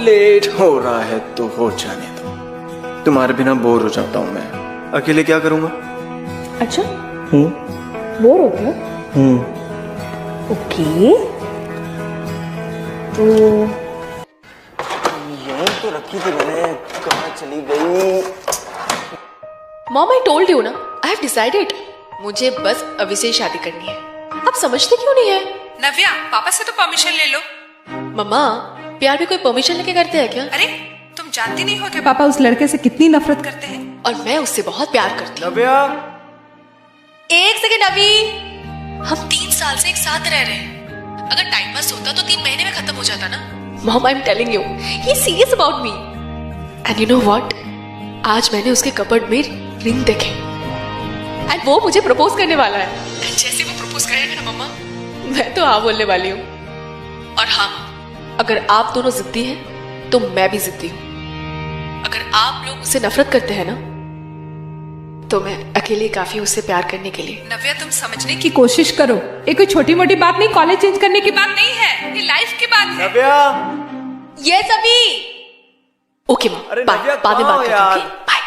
Late हो रहा है तो हो जाने दो, तुम्हारे बिना बोर हो जाता हूँ मैं, अकेले क्या करूँगा। अच्छा बोर होते हो? ओके तो यहीं तो रखी थी मैंने, कहाँ चली गई। मॉम आई टोल्ड यू ना, आई हैव डिसाइडेड, मुझे बस अभी से ही शादी करनी है। आप समझते क्यों नहीं है? नव्या, पापा से तो परमिशन ले लो। मम्मा, प्यार भी कोई परमिशन लेके करते हैं क्या? अरे तुम जानती नहीं हो कि पापा उस लड़के से कितनी नफरत करते हैं। और मैं उससे बहुत प्यार करती हूँ। नव्या, एक सेकेंड अभी, हम 3 साल से एक साथ रह रहे हैं। अगर टाइम पास होता तो 3 महीने में खत्म हो जाता ना। Mom, I am telling you, he is serious about me. And you know what, आज मैंने उसके कबर्ड में रिंग देखे एंड वो मुझे प्रपोज करने वाला है। And जैसे वो प्रपोज करेगा ना मम्मा, मैं तो हाँ बोलने वाली हूँ। और हाँ, अगर आप दोनों जिद्दी हैं तो मैं भी जिद्दी हूँ। अगर आप लोग उससे नफरत करते हैं ना, तो मैं अकेले काफी उससे प्यार करने के लिए। नव्या, तुम समझने की कोशिश करो, ये कोई छोटी मोटी बात नहीं, कॉलेज चेंज करने की बात नहीं है, ये लाइफ की बात है। नव्या, ये सभी ओके मॉम, अरे बाय, नव्या, बाद में कहाँ बात हो करते यार? हैं, ओके बाय।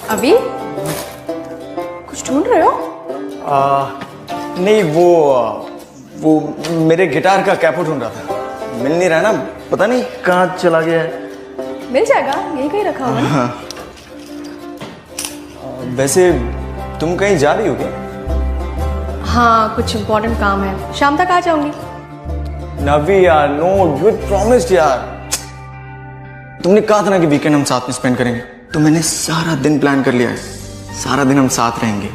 अभी कुछ ढूंढ रहे हो? नहीं, वो मेरे गिटार का कैपो ढूंढ रहा था, मिल नहीं रहा ना, पता नहीं कहाँ चला गया है। मिल जाएगा, यही कहीं रखा होगा ना। वैसे तुम कहीं जा रही हो क्या? हाँ, कुछ इम्पोर्टेंट काम है, शाम तक आ जाऊंगी। नवी यार, नो, यू प्रॉमिस्ड यार। तुमने कहा था ना कि वीकेंड हम साथ में स्पेंड करेंगे, तो मैंने सारा दिन प्लान कर लिया है। सारा दिन हम साथ रहेंगे।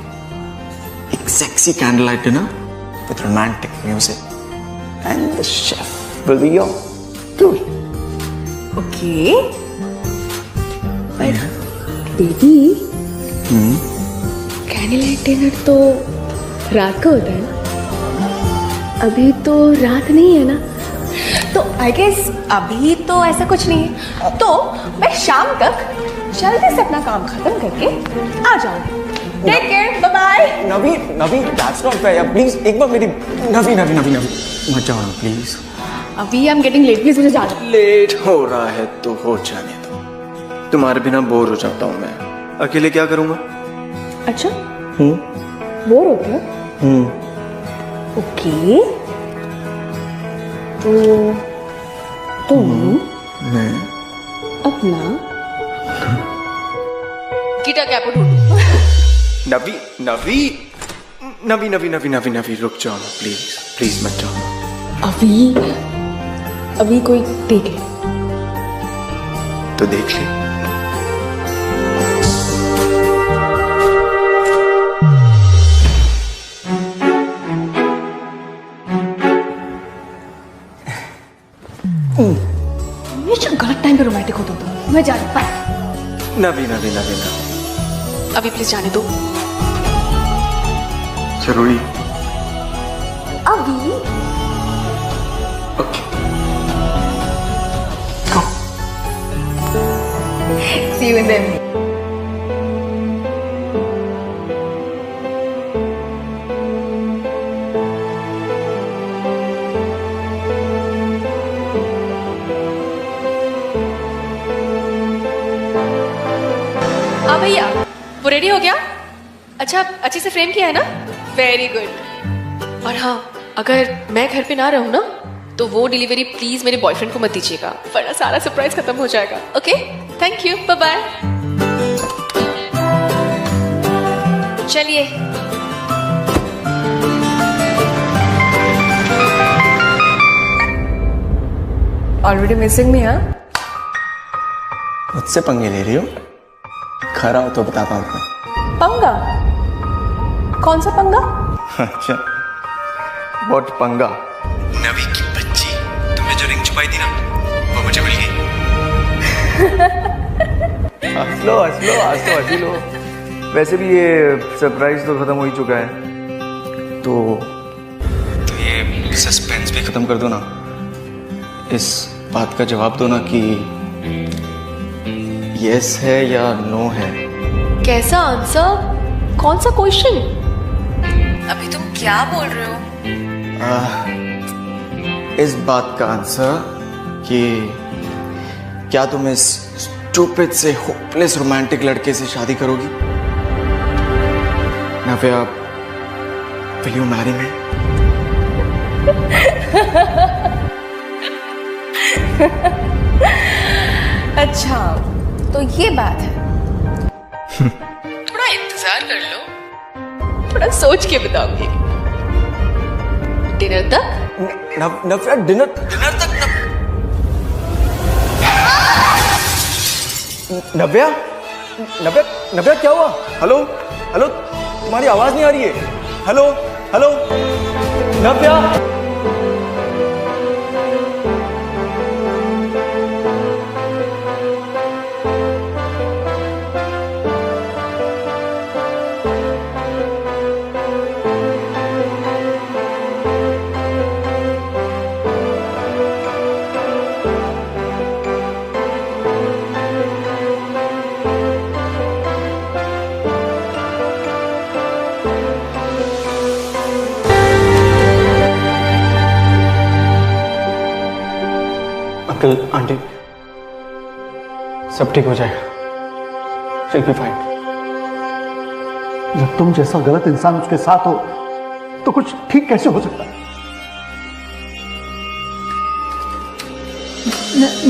एक sexy candle light dinner with romantic music and the chef will be your tour. Okay but baby, candle light dinner तो रात को होता है ना, अभी तो रात नहीं है ना, तो आई गेस अभी तो ऐसा कुछ नहीं है, तो मैं शाम तक जल्दी से अपना काम खत्म करके आ जाऊंगी। Take care, bye bye. Navi, that's not fair यार, प्लीज एक बार मेरी नवी मत जाओ ना प्लीज। अभी I am getting late, please मुझे जाना है। लेट हो रहा है तो हो जाने दो, तुम्हारे बिना बोर हो जाता हूँ मैं, अकेले क्या करूँगा। अच्छा बोर होते हो? ओके तो तुम मैं अपना गिटार कैपो ढूंढो। नवी रुक जाओ ना प्लीज मत जाओ। अभी कोई देख ले तो देख ले। हमेशा गलत टाइम पे रोमांटिक होता तुम। मैं जा रही हूँ, बाय। नवी अभी प्लीज जाने दो। जरूरी। अभी okay, see you in the evening. हाँ भैया, वो रेडी हो गया? अच्छा, अच्छे से फ्रेम किया है ना? Very good. और हाँ, अगर मैं घर पे ना रहूँ ना, तो वो डिलीवरी प्लीज मेरे बॉयफ्रेंड को मत दीजिएगा, वरना सारा सरप्राइज खत्म हो जाएगा। Okay, thank you, bye bye. चलिए। Already missing me, हाँ? मुझसे पंगे ले रही हो? खरा हो तो बताता हूँ मैं। पंगा? कौन सा पंगा? अच्छा, व्हाट पंगा? नवी की बच्ची, तुमने जो रिंग छुपाई थी ना, वो मुझे मिल गई। हंस लो हंसी लो। वैसे भी ये सरप्राइज तो खत्म हो ही चुका है, तो ये सस्पेंस भी खत्म कर दो ना। इस बात का जवाब दो ना कि यस है या नो है। कैसा आंसर? कौन सा क्वेश्चन? अभी तुम क्या बोल रहे हो? इस बात का आंसर कि क्या तुम इस स्टूपिड से होपलेस रोमांटिक लड़के से शादी करोगी? नव्या, विल यू मैरी मी? अच्छा, तो ये बात है। थोड़ा इंतजार कर लो, थोड़ा सोच के बताऊंगी। डिनर तक? नव्या, डिनर तक नव्या, नव्या, नव्या, क्या हुआ? हेलो, हेलो, तुम्हारी आवाज नहीं आ रही है। हेलो, हेलो, नव्या। अंकल, आंटी, सब ठीक हो जाएगा। She'll be fine. जब तुम जैसा गलत इंसान उसके साथ हो तो कुछ ठीक कैसे हो सकता है?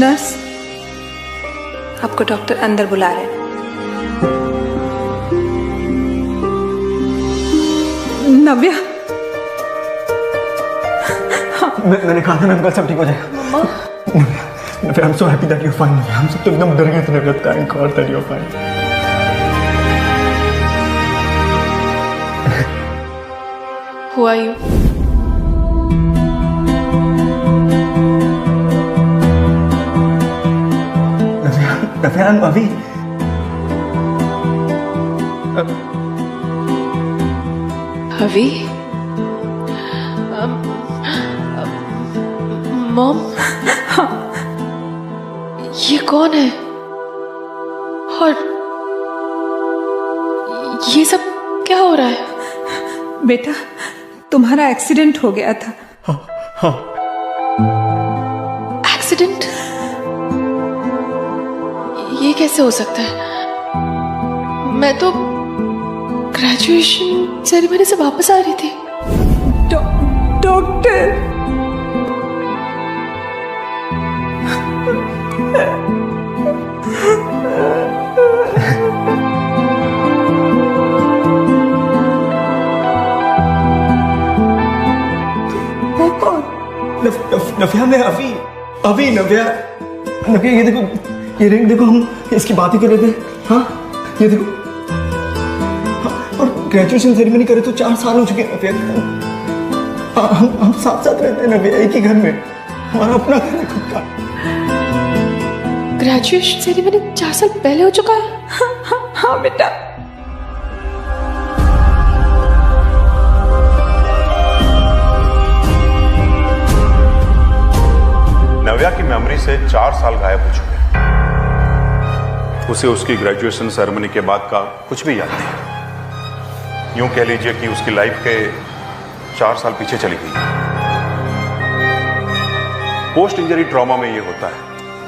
नर्स, आपको डॉक्टर अंदर बुला रहे हैं। नव्या, मैंने कहा था ना अंकल, सब ठीक हो जाएगा। नव्या, I'm so happy that you're fine. हम सब तो एकदम डर गए थे नव्या। Thank God that you're fine. Who are you? Navya, I'm Avi. अभी? मॉम, ये कौन है? और ये सब क्या हो रहा है? बेटा, तुम्हारा एक्सीडेंट हो गया था। एक्सीडेंट? ये कैसे हो सकता है? मैं तो ग्रेजुएशन सेरेमनी से वापस आ रही थी। डॉक्टर, नव्या, मैं अभी नव्या, ये देखो, ये रिंग देखो, हम इसकी बात ही कर रहे थे। हाँ, ये देखो, और ग्रेजुएशन सेरेमनी करे तो 4 साल हो चुके हैं नव्या। हम साथ साथ रहते हैं नव्या, एक ही घर में। हमारा अपना घर है खुद का। ग्रेजुएशन सेरेमनी 4 साल पहले हो चुका है? हाँ बेटा। नव्या की मेमोरी से 4 साल गायब हो चुके हैं। उसे उसकी ग्रेजुएशन सेरेमनी के बाद का कुछ भी याद नहीं। यूं कह लीजिए कि उसकी लाइफ के 4 साल पीछे चली गई। पोस्ट इंजरी ट्रॉमा में ये होता है,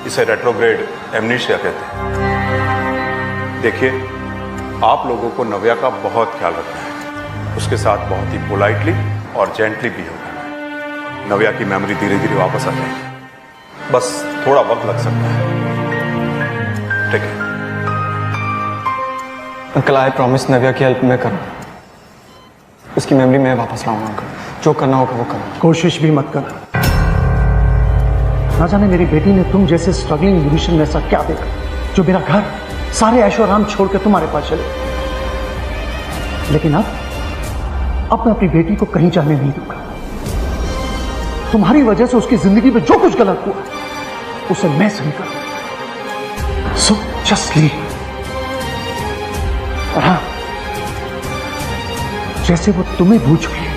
इसे रेट्रोग्रेड एमनीशिया कहते हैं। देखिए, आप लोगों को नव्या का बहुत ख्याल रखना है। उसके साथ बहुत ही पोलाइटली और जेंटली बिहेव करना है। नव्या की मेमोरी धीरे धीरे वापस आ जाएगी, बस थोड़ा वक्त लग सकता है। ठीक है अंकल, आई प्रॉमिस नव्या की हेल्प मैं करूँ। उसकी मेमोरी मैं वापस लाऊंगा अंकल। जो करना होगा वो करूँगा। कोशिश भी मत कर। ना जाने मेरी बेटी ने तुम जैसे स्ट्रगलिंग म्यूजिशियन में ऐसा क्या देखा जो मेरा घर, सारे ऐशो आराम छोड़ के तुम्हारे पास चले। लेकिन अब मैं अपनी बेटी को कहीं जाने नहीं दूंगा। तुम्हारी वजह से उसकी जिंदगी में जो कुछ गलत हुआ उसे मैं सही करूंगा। So just leave. और हाँ, जैसे वो तुम्हें भूल चुकी है,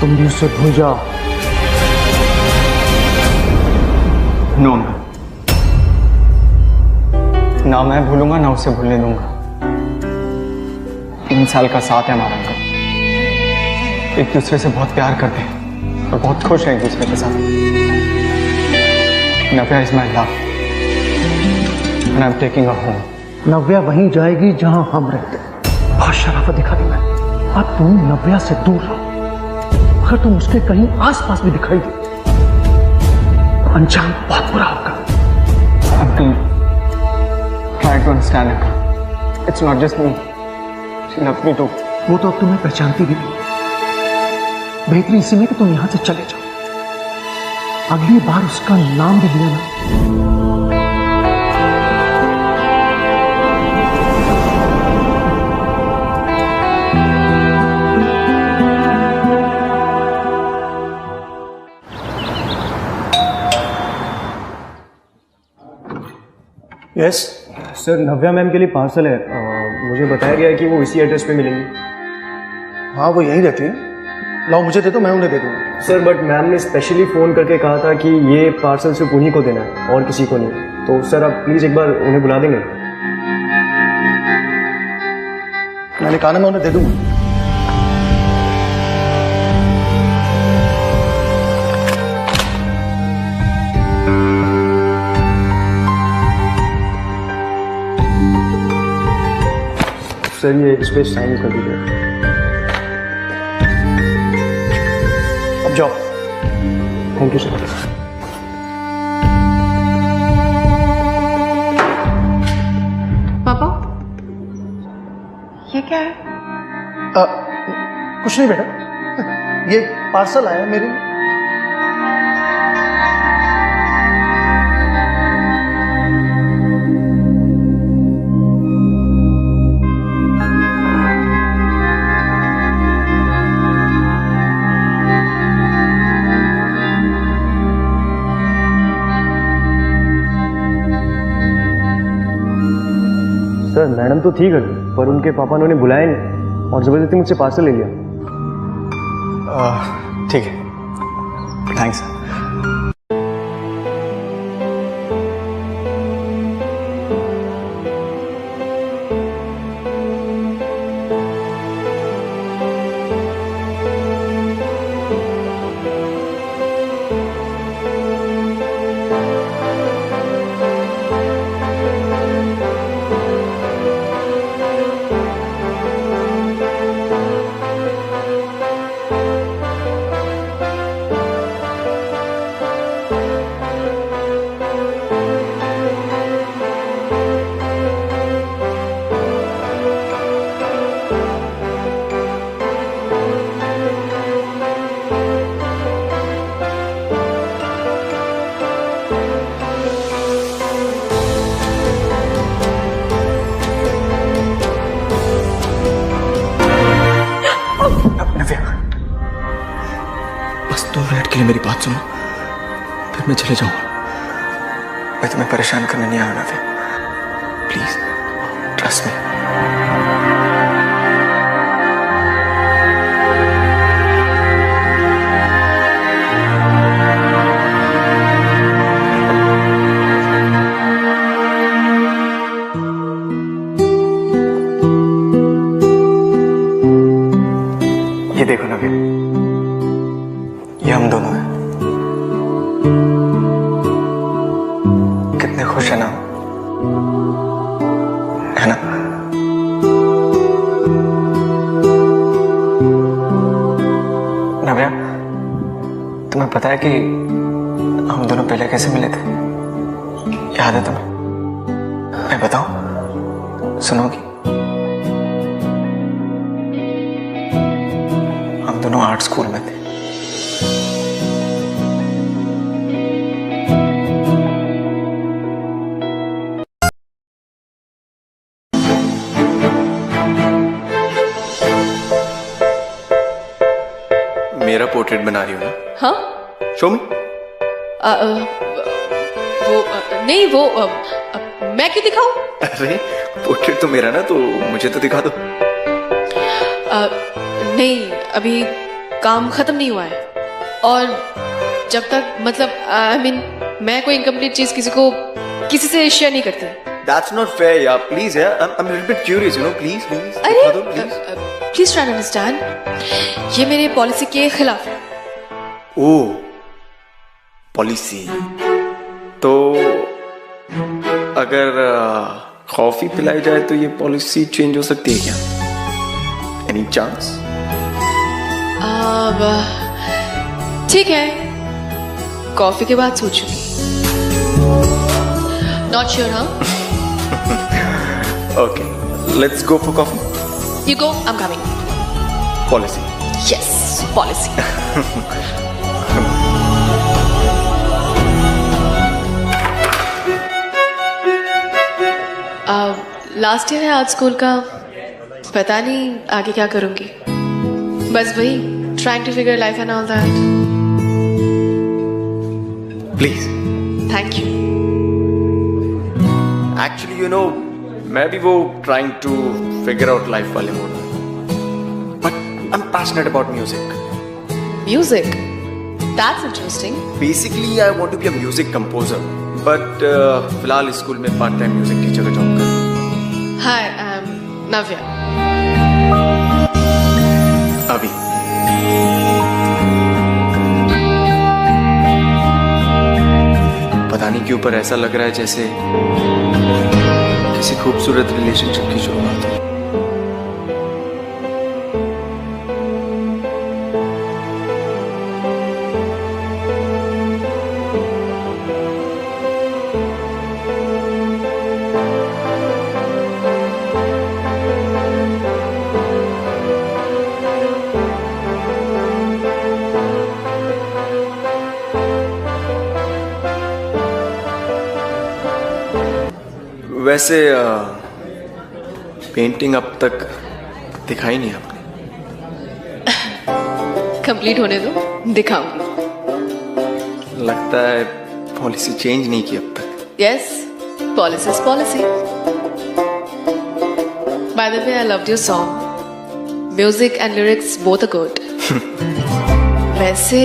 तुम भी उसे भूल जाओ। नो, ना मैं भूलूंगा ना उसे भूलने दूंगा। 3 साल का साथ है हमारा अंकल। एक दूसरे से बहुत प्यार करते हैं और बहुत खुश हैं एक दूसरे के साथ। Navya is my love and I am taking her home. Navya वहीं जाएगी जहां हम रहते हैं। बहुत शराफत दिखा दी मैं। अब तुम नव्या से दूर रहो। अगर तुम उसके कहीं आसपास भी दिखाई दे तो अंजाम बहुत बुरा होगा। Uncle, try to understand it. It's not just me. She loves me too. वो तो अब तुम्हें पहचानती भी नहीं। बेहतरी इसी में कि तुम यहां से चले जाओ। अगली बार उसका नाम भी लिया ना। यस सर, नव्या मैम के लिए पार्सल है। मुझे बताया गया है कि वो इसी एड्रेस पे मिलेंगी। हाँ, वो यहीं रहती है। लाओ मुझे दे दो, मैं उन्हें दे दूंगा। सर बट मैम ने स्पेशली फ़ोन करके कहा था कि ये पार्सल सिर्फ उन्हीं को देना है और किसी को नहीं। तो सर आप प्लीज़ एक बार उन्हें बुला देंगे। मैंने कहा ना, मैं उन्हें दे दूंगा। सर ये इस पर साइन कर दीजिए। अब जाओ। Thank you sir. पापा, ये क्या है? कुछ नहीं बेटा, ये पार्सल आया मेरे लिए। सर मैडम तो ठीक है पर उनके पापा ने उन्हें बुलाया नहीं और ज़बरदस्ती मुझसे पार्सल ले लिया। ठीक है, थैंक्स। बस 2 मिनट के लिए मेरी बात सुनो, फिर मैं चले जाऊंगा। मैं तुम्हें परेशान करने नहीं आया नव्या, प्लीज ट्रस्ट मी। ये देखो नव्या, ये हम दोनों हैं। कितने खुश है ना, है ना? नव्या, तुम्हें पता है कि हम दोनों पहले कैसे मिले थे? याद है तुम्हें? मैं बताऊं, सुनोगी? हम दोनों आर्ट स्कूल में थे। मेरा पोर्ट्रेट बना रही हो ना? हाँ? शो मी। नहीं वो मैं क्यों दिखाऊं? अरे पोर्ट्रेट तो मेरा ना, तो मुझे तो दिखा दो। नहीं, अभी काम खत्म नहीं हुआ है और जब तक मतलब आई मीन मैं कोई इनकम्प्लीट चीज किसी से शेयर नहीं करती। That's not fair, यार. Please, यार. I'm a little bit curious, you know. Please. अरे दिखा दो, please. प्लीज ट्राई अंडरस्टैंड, ये मेरे पॉलिसी के खिलाफ है. ओह, पॉलिसी. तो अगर कॉफी पिलाई जाए तो ये पॉलिसी चेंज हो सकती है क्या? Any chance? अब ठीक है, कॉफी के बाद सोचूंगी. Not sure. हाँ, okay, let's go for coffee. You go, I am coming. Policy. Yes, policy. Last year है आज स्कूल का, पता नहीं आगे क्या करूंगी. बस वही trying to figure life and all that. Please. Thank you. Actually you know, मैं भी वो trying to figure out life वाले मोड में, but I am passionate about music. Music, that's interesting. Basically I want to be a music composer, but फिलहाल school में part time music teacher का job कर. Hi, I am Navya. अभी पता नहीं क्यों पर ऐसा लग रहा है जैसे किसी खूबसूरत रिलेशनशिप की शुरुआत हो. वैसे पेंटिंग अब तक दिखाई नहीं आपने. कंप्लीट होने दो, दिखाऊंगी. लगता है पॉलिसी चेंज नहीं की अब तक. Yes, policy is policy. By the way, I loved your song. Music and lyrics both are good. वैसे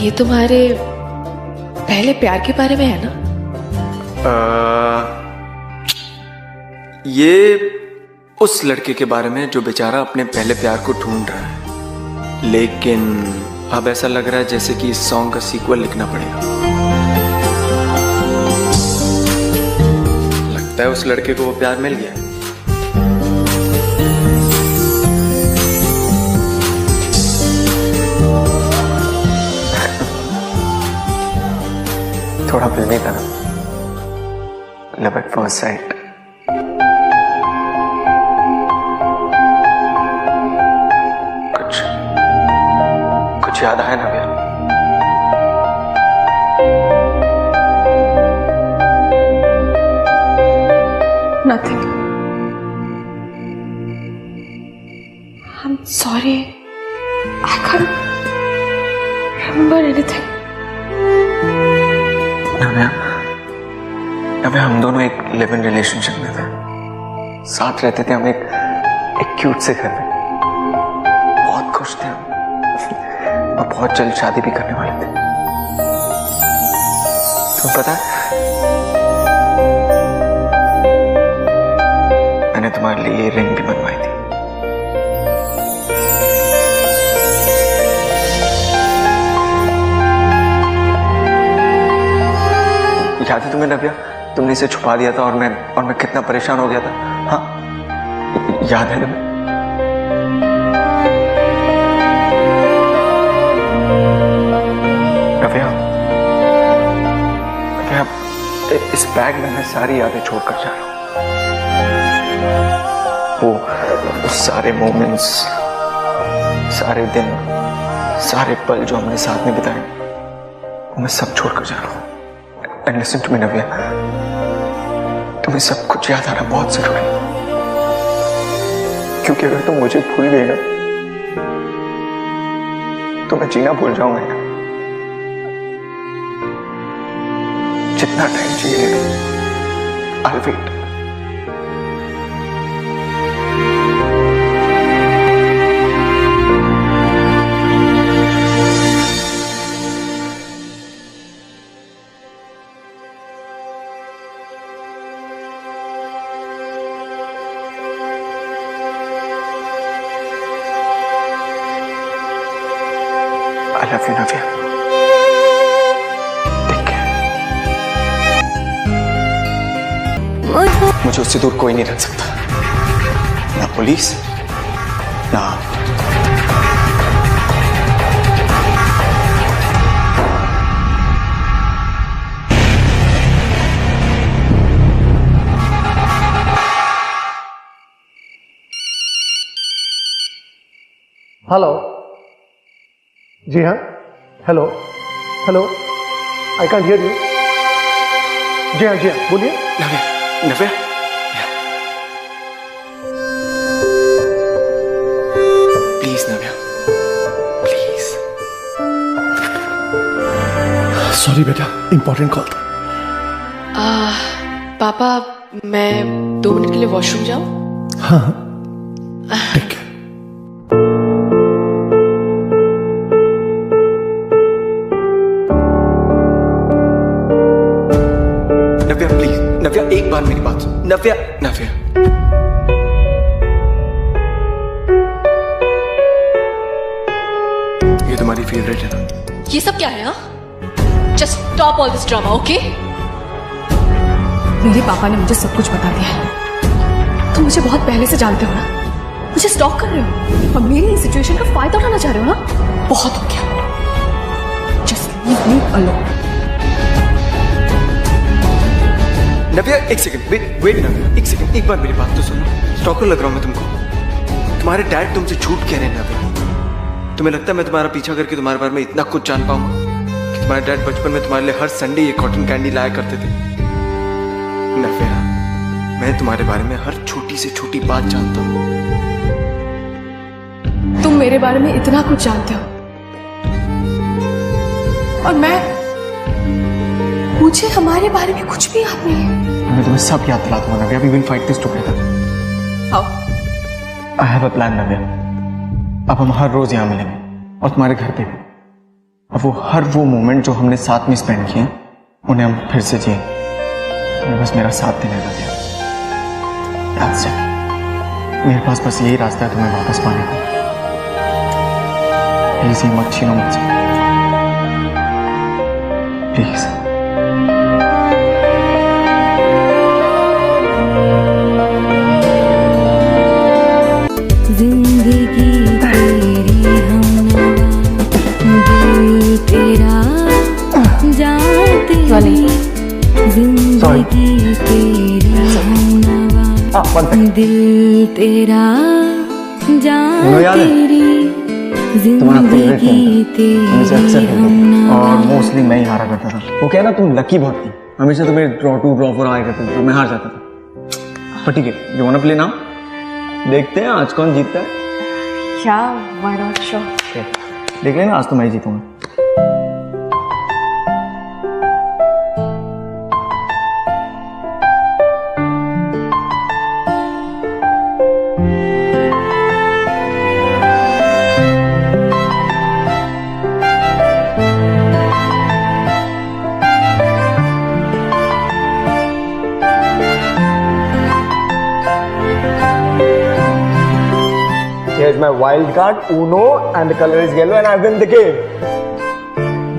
ये तुम्हारे पहले प्यार के बारे में है ना? ये उस लड़के के बारे में जो बेचारा अपने पहले प्यार को ढूंढ रहा है, लेकिन अब ऐसा लग रहा है जैसे कि इस सॉन्ग का सीक्वल लिखना पड़ेगा. लगता है उस लड़के को वो प्यार मिल गया. थोड़ा फिल्मी था ना, लव एट फर्स्ट साइट. कुछ याद आया ना भैया? Nothing. I'm sorry. I can't remember anything. नव्या, हम दोनों एक लिव इन रिलेशनशिप में थे. साथ रहते थे हम एक क्यूट से घर में. बहुत खुश थे हम और बहुत जल्द शादी भी करने वाले थे. तुम्हें पता है, मैंने तुम्हारे लिए ये रिंग भी बनवाई थी. याद है तुम्हें नव्या? तुमने इसे छुपा दिया था और मैं कितना परेशान हो गया था. हाँ, याद है तुम्हें? नव्या, इस बैग में मैं सारी यादें छोड़कर जा रहा हूँ. वो सारे मोमेंट्स, सारे दिन, सारे पल जो हमने साथ में बिताए, वो मैं सब छोड़कर जा रहा हूँ. And listen to me, नव्या, तुम्हें सब कुछ याद आना बहुत जरूरी है, क्योंकि अगर तुम मुझे भूल गई ना तो मैं जीना भूल जाऊंगा. जितना टाइम चाहिए, I'll wait. I love you Navya. मुझे उससे दूर कोई नहीं रख सकता, ना पुलिस ना आप। हेलो, जी हाँ, hello hello, I can't hear you. जी हाँ, बोलिए। Navya, Navya, please Navya, please. Sorry बेटा, इंपॉर्टेंट कॉल था। पापा मैं 2 मिनट के लिए वॉशरूम जाऊं? हाँ, ठीक है। नव्या प्लीज, नव्या एक बार मेरी बात सुन। नव्या, नव्या, ये तुम्हारी फेवरेट है ना? ये सब क्या है? हाँ, just stop all this drama, okay? मेरे पापा ने मुझे सब कुछ बता दिया है। तुम मुझे बहुत पहले से जानते हो ना, मुझे स्टॉक कर रहे हो और मेरी इस सिचुएशन का फायदा उठाना चाह रहे हो ना। बहुत हो गया, जस्ट लीव मी अलोन। नव्या एक सेकंड, वेट नव्या, एक सेकंड, एक बार मेरी बात तो सुनो। स्टॉकर लग रहा हूं मैं तुमको? तुम्हारे डैड तुमसे झूठ कह रहे हैं नव्या। तुम्हें लगता है मैं तुम्हारा पीछा करके तुम्हारे बारे में इतना कुछ जान पाऊंगा कि तुम्हारे डैड बचपन में तुम्हारे लिए हर संडे ये कॉटन कैंडी लाया करते थे? नव्या, मैं तुम्हारे बारे में हर छोटी से छोटी बात जानता हूं। तुम मेरे बारे में इतना कुछ जानते हो और मुझे हमारे बारे में कुछ भी याद नहीं है। मैं तुम्हें सब याद दिला दूंगा Navya. We will fight this together. आओ। I have a plan Navya. अब हम हर रोज यहाँ मिलेंगे और तुम्हारे घर पे भी। अब हर वो मोमेंट जो हमने साथ में स्पेंड किए उन्हें हम फिर से जिए। तुम्हें बस मेरा साथ देने का दिया। That's it. मेरे पास बस यही रास्ता है तुम्हें वापस पाने का। प्लीज ये मत छीनो मुझसे, प्लीज। जिंदगी तेरी दिल तेरा जान तेरी, जिंदगी तेरी दिल तेरा जान तेरी, जिंदगी तेरी और मोस्टली मैं ही हारा करता था। वो क्या ना, तुम लकी बहुत थी। हमेशा तुम्हें ड्रॉ 2 ड्रॉ 4 आया करते थे और मैं हार जाता था। पर ठीक है, you want to play now? देखते हैं आज कौन जीतता है। क्या व्हाई नॉट शो। देख लेना, आज तो मैं ही जीतूंगा। Here's my wild card, Uno, and the color is yellow, and I win the game.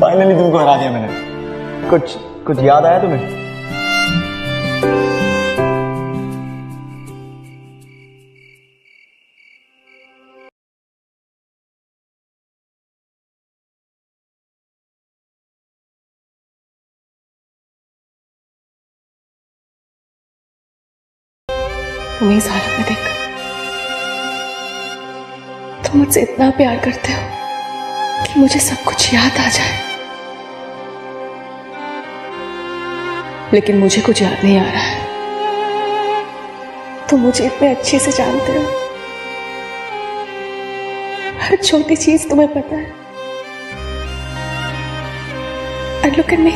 Finally तुमको हरा दिया मैंने। कुछ याद आया तुम्हें? तुम्हें इस हालत में देख, तुम मुझसे इतना प्यार करते हो कि मुझे सब कुछ याद आ जाए, लेकिन मुझे कुछ याद नहीं आ रहा है। तुम मुझे इतने अच्छे से जानते हो, हर छोटी चीज तुम्हें पता है। And look at me,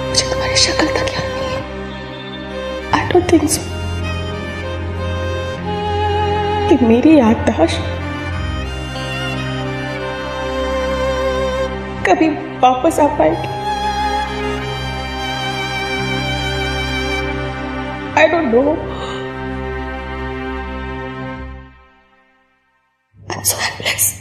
मुझे तुम्हारी शक्ल तक याद नहीं है। I don't think so कि मेरी याददाश्त कभी वापस आ पाएगी। I don't know। प्लीज।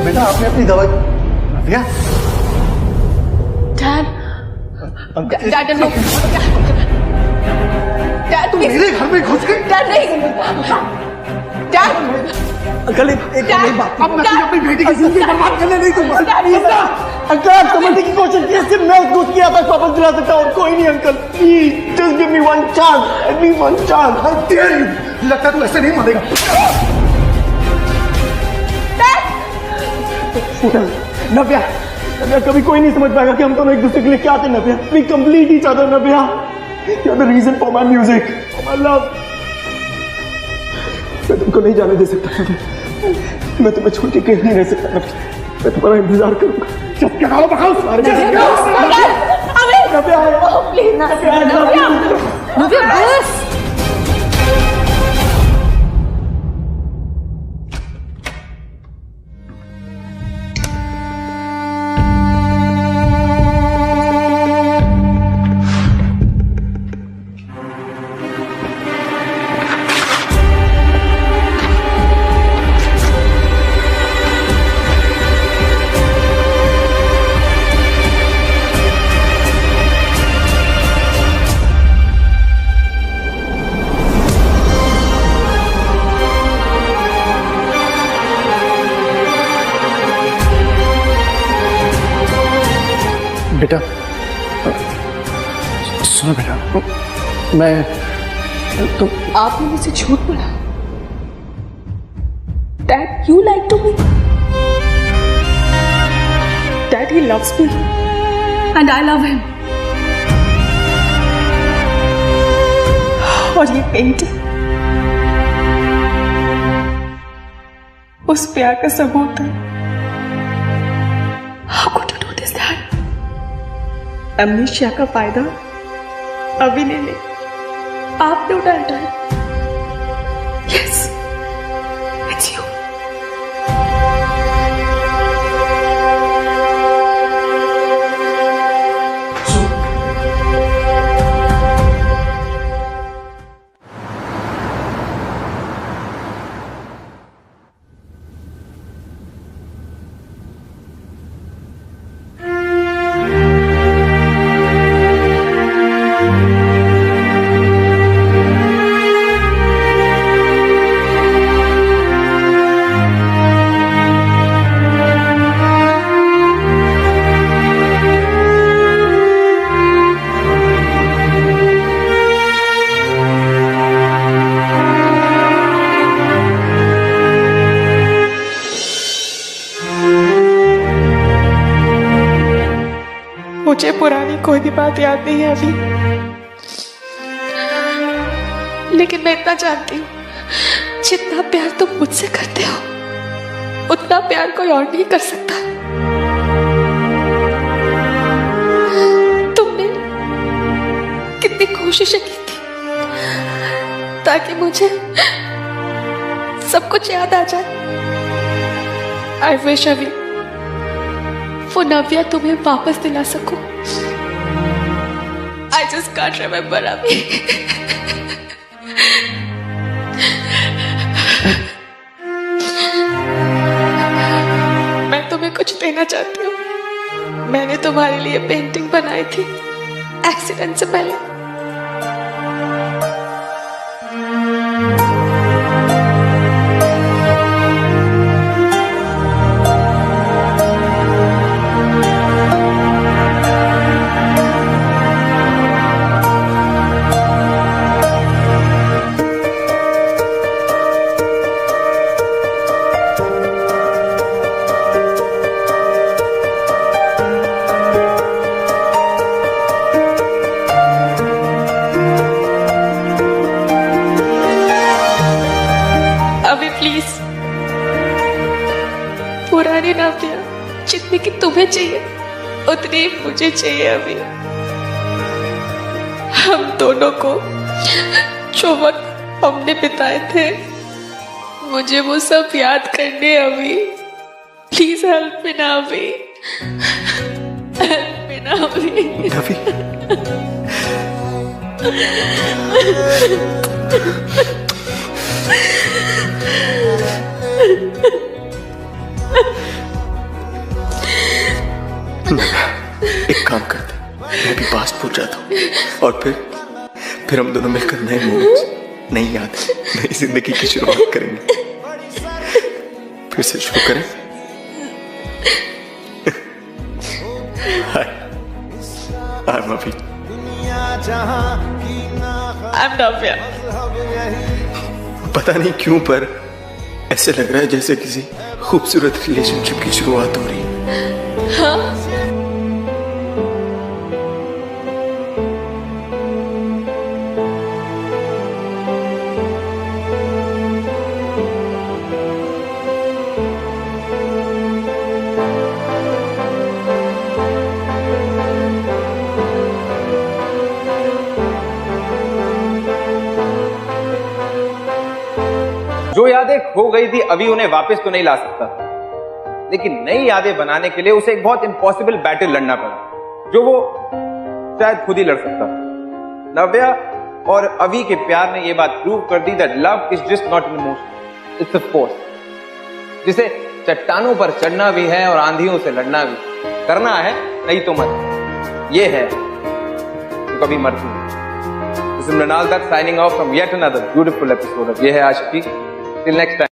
बेटा आपने अपनी दवाई नव्या डैड डैड नो डैड तुम मेरे घर में घुस गई। डैड नहीं डैड अंकल एक बात, अब मैं तुझे अपनी बेटी की जिंदगी बर्बाद करने नहीं दूंगा। अंकल आप समझने की कोशिश की, सिर्फ मैं उसको किया था वापस दिला सकता और कोई नहीं। Uncle please just give me one chance, give me one chance. How dare you, लगता है तू ऐसे नहीं मानेगा। नव्या नव्या कभी कोई नहीं समझ पाएगा कि हम दोनों एक दूसरे के लिए क्या थे। Navya we complete each other. Navya you are the reason for my music, for my love. मैं तुमको नहीं जाने दे सकता नव्या, मैं तुम्हें छोड़ के कहीं नहीं रह सकता नव्या, मैं तुम्हारा इंतजार करूंगा। चुप क्या गालो बखाओ नव्या बस। बेटा सुनो बेटा, मैं तुम आपने मुझसे झूठ बोला। Dad you like to me, dad he loves me and I love him. और ये पेंटिंग उस प्यार का सबूत है। How could you do this, Dad? अमनीशिया का फायदा अभी ले ले, आपने उठाया है। Yes it's you. मुझे पुरानी कोई भी बात याद नहीं है अभी, लेकिन मैं इतना जानती हूँ, जितना प्यार तुम मुझसे करते हो उतना प्यार कोई और नहीं कर सकता। तुमने कितनी कोशिशें की थी ताकि मुझे सब कुछ याद आ जाए। आई विश अभी वो नव्या तुम्हें वापस दिला सकूं। I just can't remember अभी। मैं तुम्हें कुछ देना चाहती हूँ। मैंने तुम्हारे लिए पेंटिंग बनाई थी एक्सीडेंट से पहले। पुरानी नव्या जितनी कि तुम्हें चाहिए उतनी ही मुझे चाहिए अभी। हम दोनों को जो वक्त हमने बिताए थे मुझे वो सब याद करने अभी। प्लीज हेल्प मी ना अभी, हेल्प मी ना अभी। नवी एक काम करते, मैं भी पासपोर्ट जाता हूँ और फिर हम दोनों मिलकर नए मोमेंट्स, नई यादें, नई जिंदगी की शुरुआत करेंगे। फिर से शुरू करें। हाय, I'm Avi। I'm Navya। पता नहीं क्यों पर ऐसे लग रहा है जैसे किसी खूबसूरत रिलेशनशिप की शुरुआत हो रही है। हाँ? जो यादें खो गई थी अभी उन्हें वापस तो नहीं ला सकता, लेकिन नई यादें बनाने के लिए उसे एक बहुत इंपॉसिबल बैटल लड़ना पड़ा जो वो शायद खुद ही लड़ सकता। नव्या और अभी के प्यार ने यह बात प्रूव कर दी that love is just not an emotion, it's a force जिसे चट्टानों पर चढ़ना भी है और आंधियों से लड़ना भी। करना है नहीं तो मत, ये है तो कभी मरती नहीं। This is Mrinal Dutt signing off from yet another beautiful episode of Ye Hai Aashiqui. Till next time.